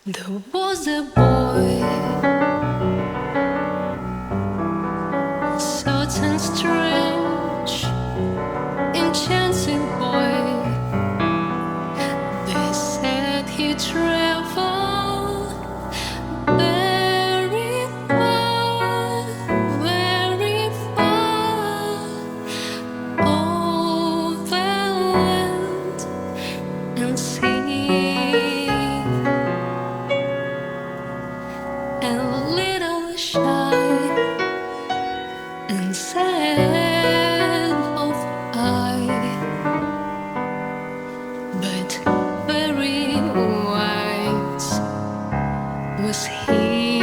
There was a boy, certain strange, enchanting boy. They said he traveled very far, over land and sea, and a little shy and sad of eye, but very wise was he.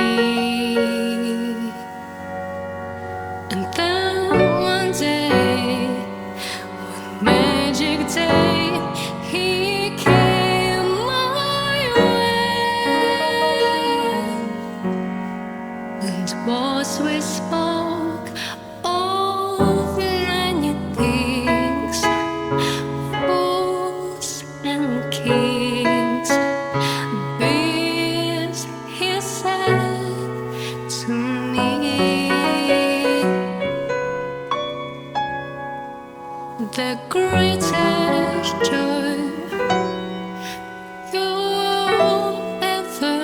And then one day, one magic day, he came my way, and was we spoke of many things, fools and kings. This he said to me, the greatest joy you ever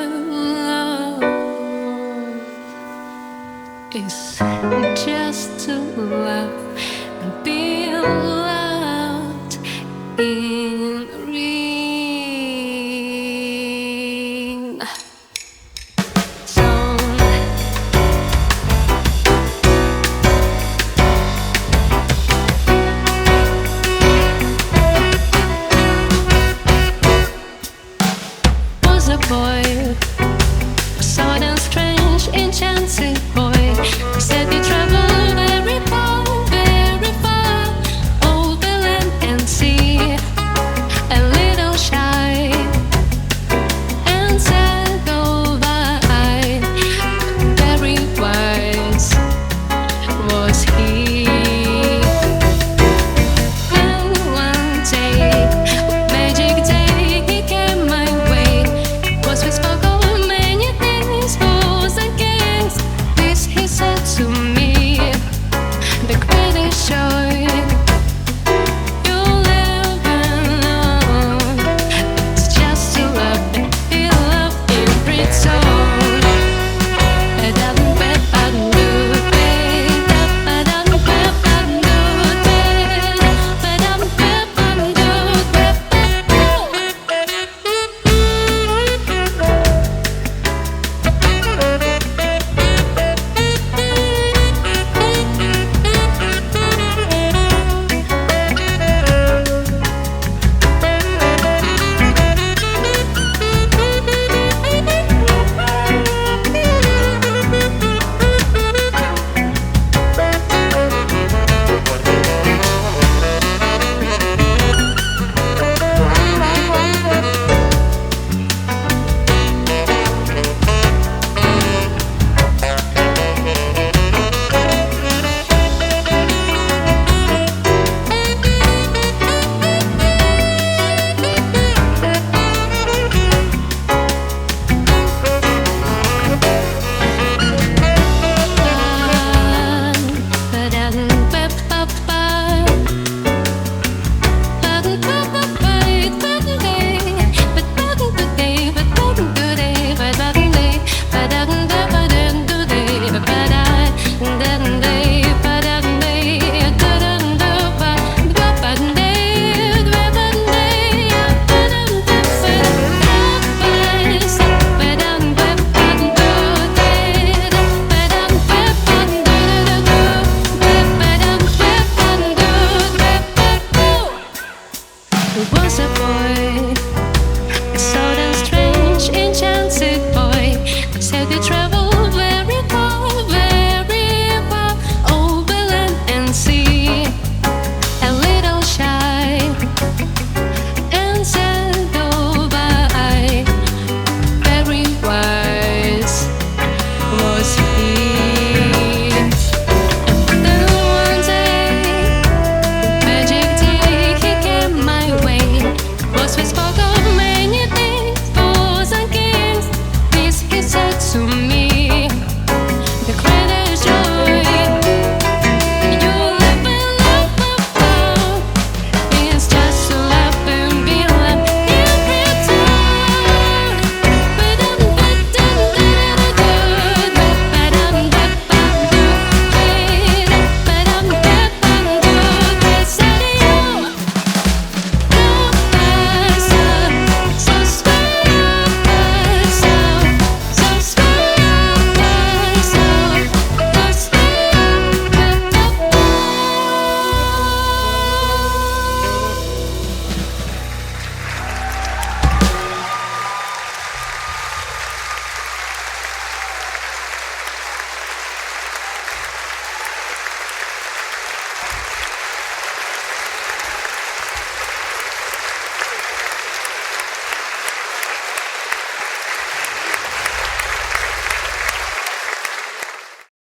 loved is just to love and be loved in real song. Was a boy, a sudden strange enchanting boy. He said he traveled very far, over land and sea, a little shy and sad of eye, very wise was he. And one day, magic day, he came my way. Was we spoke of many things, fools and kings. This he said to me, the greatest joy